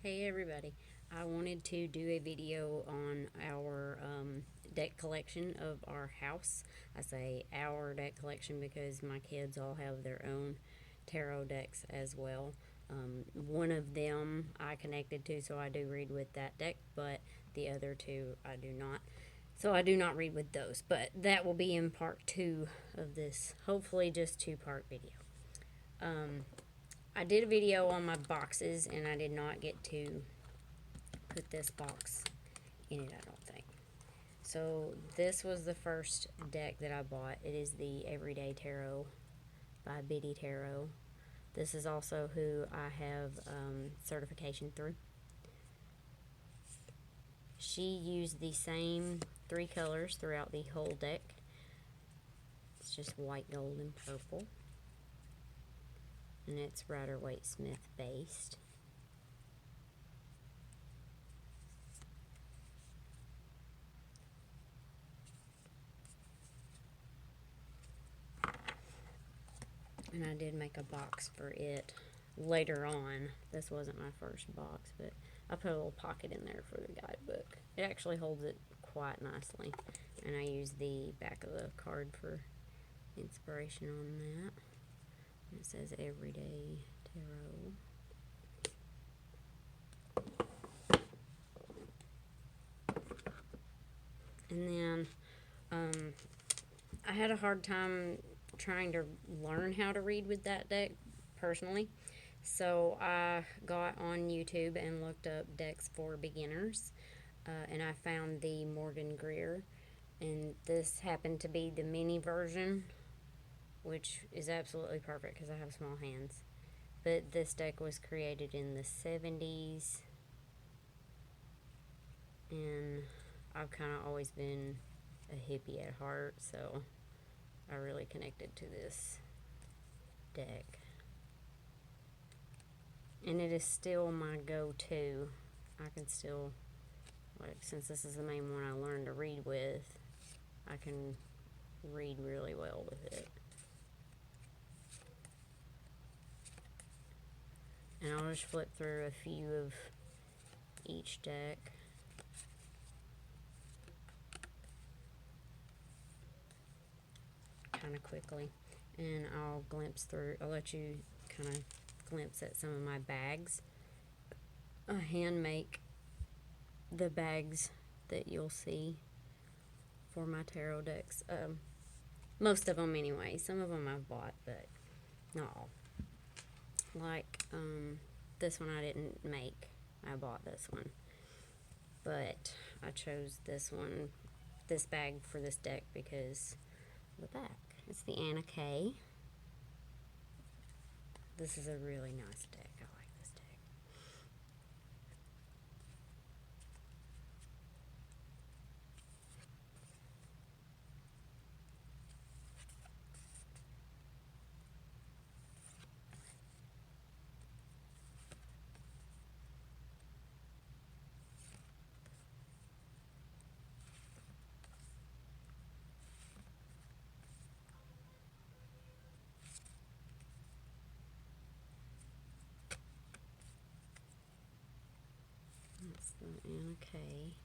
Hey everybody, I wanted to do a video on our deck collection of our house. I say our deck collection because my kids all have their own tarot decks as well. One of them I connected to, so I do read with that deck, but the other two I do not. So I do not read with those, but that will be in part two of this, hopefully just two-part video. I did a video on my boxes and I did not get to put this box in it, I don't think. So this was the first deck that I bought. It is the Everyday Tarot by Biddy Tarot. This is also who I have certification through. She used the same three colors throughout the whole deck. It's just white, gold, and purple. And it's Rider-Waite-Smith based. And I did make a box for it later on. This wasn't my first box, but I put a little pocket in there for the guidebook. It actually holds it quite nicely. And I used the back of the card for inspiration on that. And it says Everyday Tarot. And then I had a hard time trying to learn how to read with that deck personally. So I got on YouTube and looked up decks for beginners, and I found the Morgan Greer, and this happened to be the mini version, which is absolutely perfect because I have small hands. But this deck was created in the 70s, and I've kind of always been a hippie at heart, so I really connected to this deck. And it is still my go-to. I can still, like, since this is the main one I learned to read with, I can read really well with it. And I'll just flip through a few of each deck. Kind of quickly. And I'll let you kind of glimpse at some of my bags. I hand make the bags that you'll see for my tarot decks. Most of them anyway. Some of them I've bought, but not all. Like this one I didn't make. I bought this one. But I chose this one, this bag for this deck because of the back. It's the Anna K. This is a really nice deck. I like this deck. That's the Anna K.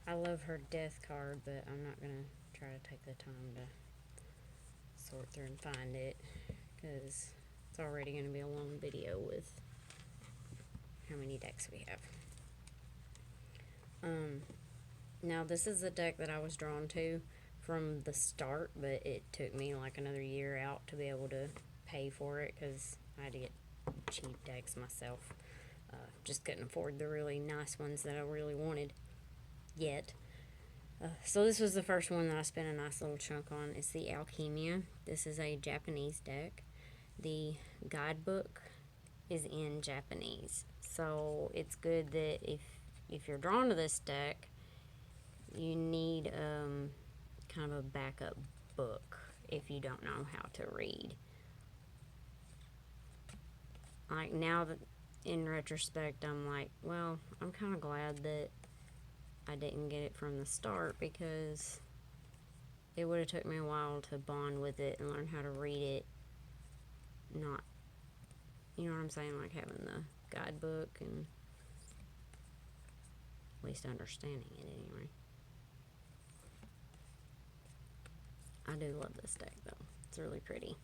I love her death card, but I'm not going to try to take the time to sort through and find it because it's already going to be a long video with how many decks we have. Now this is a deck that I was drawn to from the start, but it took me like another year out to be able to pay for it because I had to get cheap decks myself. Just couldn't afford the really nice ones that I really wanted yet. So this was the first one that I spent a nice little chunk on. It's the Alchemia. This is a Japanese deck. The guidebook is in Japanese, so it's good that if you're drawn to this deck, you need kind of a backup book if you don't know how to read. Like now that in retrospect I'm like, well, I'm kind of glad that I didn't get it from the start because it would have took me a while to bond with it and learn how to read it. Not, you know what I'm saying, like having the guidebook and at least understanding it anyway. I do love this deck though. It's really pretty.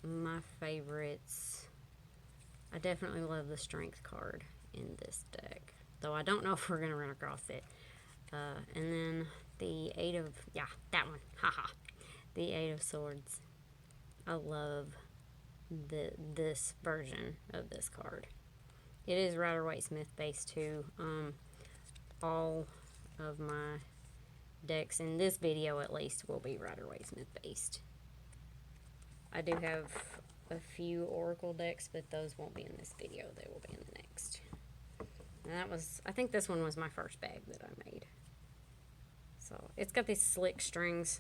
My favorites, I definitely love the strength card in this deck, though I don't know if we're going to run across it. And then the Eight of, yeah, that one, haha, the Eight of Swords. I love this version of this card. It is Rider-Waite-Smith based too. All of my decks in this video at least will be Rider-Waite-Smith based. I do have a few Oracle decks, but those won't be in this video. They will be in the next. And that was, I think this one was my first bag that I made. So it's got these slick strings.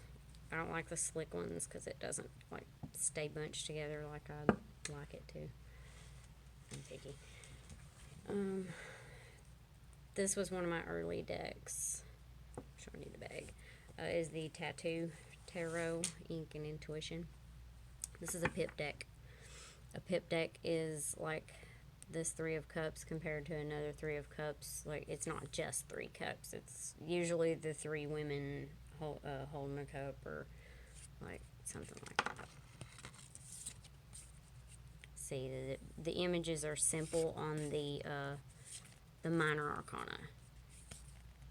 I don't like the slick ones because it doesn't like stay bunched together like I like it to. I'm picky. This was one of my early decks. I'm showing you the bag. Is the Tattoo Tarot Ink and Intuition. This is a pip deck. A pip deck is like this Three of Cups compared to another Three of Cups. Like, it's not just 3 cups. It's usually the 3 women holding a cup or like something like that. See, the images are simple on the minor arcana.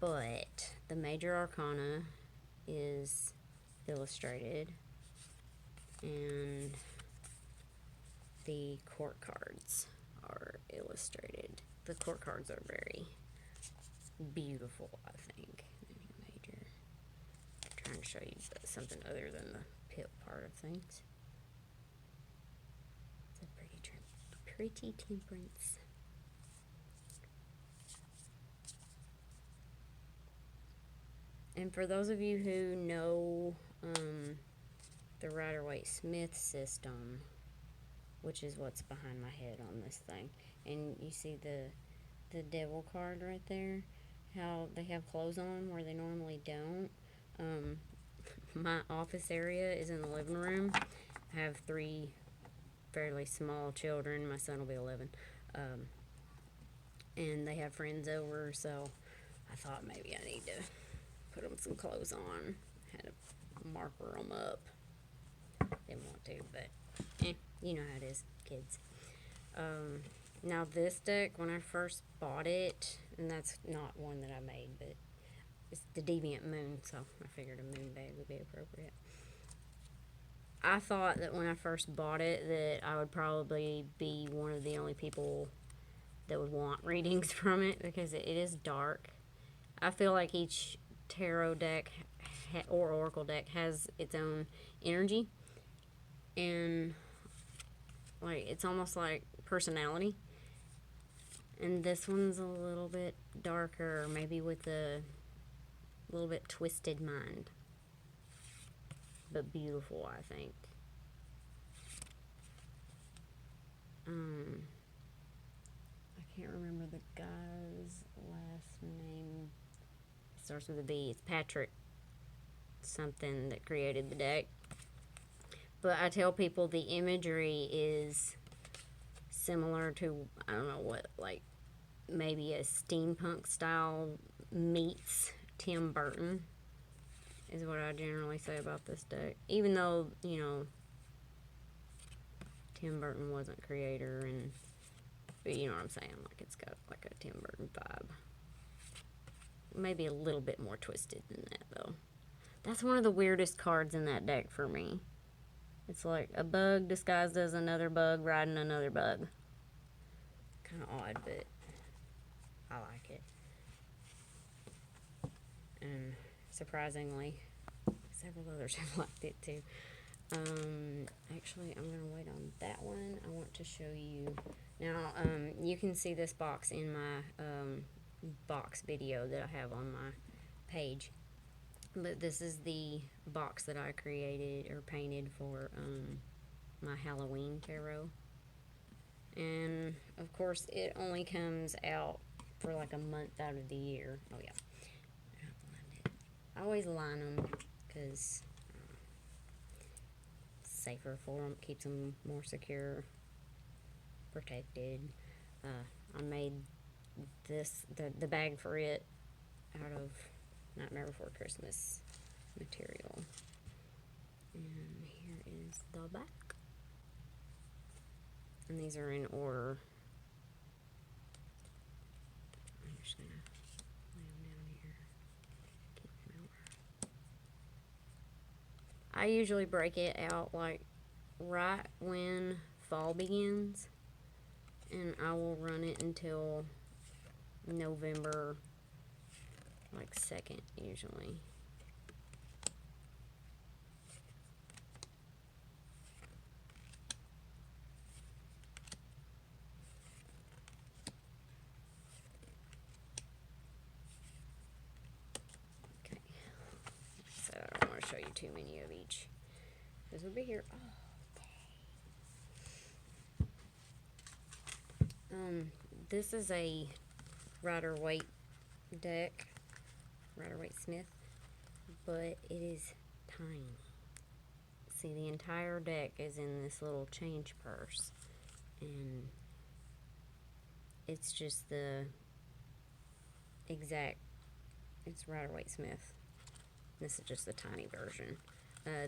But the major arcana is illustrated. And the court cards are illustrated. The court cards are very beautiful, I think. Major. I'm trying to show you something other than the pip part of things. It's a pretty temperance. And for those of you who know the Rider-Waite-Smith system, which is what's behind my head on this thing, and you see the devil card right there, how they have clothes on where they normally don't. My office area is in the living room. I have 3 fairly small children. My son will be 11. And they have friends over, so I thought maybe I need to put them some clothes on. Had to marker them up. Didn't want to, but you know how it is, kids. Now this deck, when I first bought it, and that's not one that I made, but it's the Deviant Moon, so I figured a moon bag would be appropriate. I thought that when I first bought it that I would probably be one of the only people that would want readings from it because it is dark. I feel like each tarot deck or oracle deck has its own energy, and like it's almost like personality. And this one's a little bit darker, maybe with a little bit twisted mind, but beautiful, I think. I can't remember the guy's last name. It starts with a B. It's Patrick something that created the deck. But I tell people the imagery is similar to, I don't know what, like maybe a steampunk style meets Tim Burton is what I generally say about this deck. Even though, you know, Tim Burton wasn't creator, and but you know what I'm saying, like it's got like a Tim Burton vibe. Maybe a little bit more twisted than that though. That's one of the weirdest cards in that deck for me. It's like a bug disguised as another bug riding another bug. Kind of odd, but I like it. And surprisingly, several others have liked it too. Actually, I'm going to wait on that one. I want to show you. Now, you can see this box in my box video that I have on my page. But this is the box that I created or painted for my Halloween tarot. And of course, it only comes out for like a month out of the year. Oh yeah, I always line them because it's safer for them, keeps them more secure, protected. I made the bag for it out of Nightmare Before Christmas material. And here is the back. And these are in order. I'm just gonna lay them down here. Keep them out. I usually break it out like right when fall begins, and I will run it until November, like 2nd usually. Okay, so I don't want to show you too many of each. This will be here. Oh, this is a Rider-Waite deck, Rider-Waite Smith, but it is tiny. See, the entire deck is in this little change purse, and it's just the exact, it's Rider-Waite Smith. This is just the tiny version.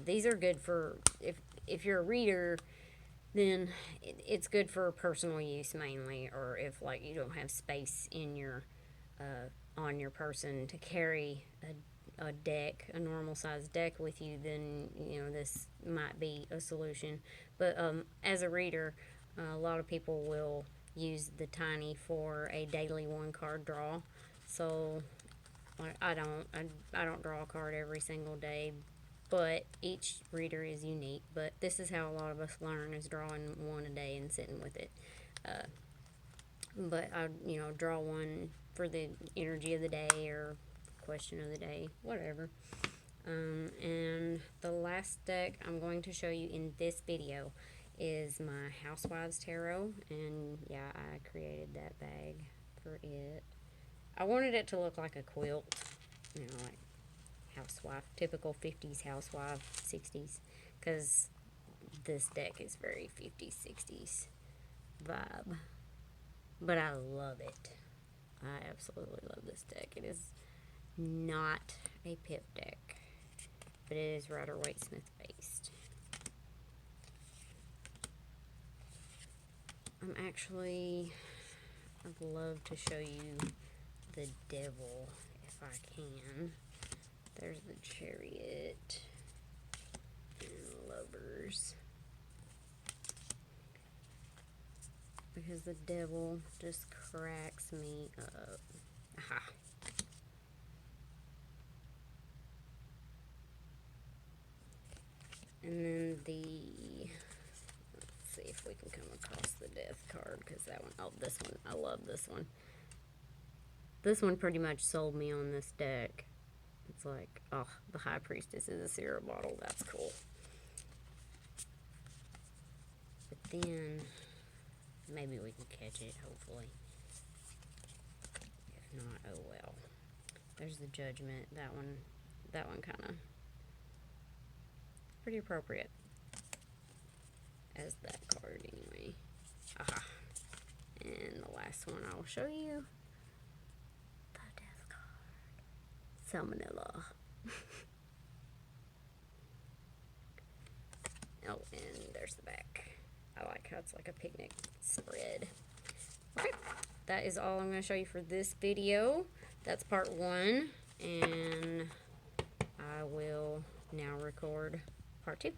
These are good for, if you're a reader, then it's good for personal use mainly, or if like you don't have space in your on your person to carry a deck, a normal size deck with you, then you know this might be a solution. But as a reader, a lot of people will use the tiny for a daily 1-card draw. So like I don't draw a card every single day, but each reader is unique. But this is how a lot of us learn, is drawing one a day and sitting with it. But I, draw one for the energy of the day or question of the day, whatever. And the last deck I'm going to show you in this video is my Housewives Tarot. And yeah, I created that bag for it. I wanted it to look like a quilt, like housewife, typical 50s housewife, 60s, because this deck is very 50s, 60s vibe. But I love it. I absolutely love this deck. It is not a pip deck, but it is Rider-Waite Smith based. I'd love to show you the Devil if I can. There's the Chariot and Lovers. Because the Devil just cracks me up. Aha. And then let's see if we can come across the Death card, because that one, oh, this one, I love this one. This one pretty much sold me on this deck. It's like, oh, the High Priestess is a syrup bottle. That's cool. But then, maybe we can catch it, hopefully. If not, oh well. There's the Judgment. That one kind of pretty appropriate as that card anyway. Aha. And the last one I'll show you. The Death card. Salmonella. Oh, and there's the back. I like how it's like a picnic spread. Alright, that is all I'm going to show you for this video. That's part 1, and I will now record part 2.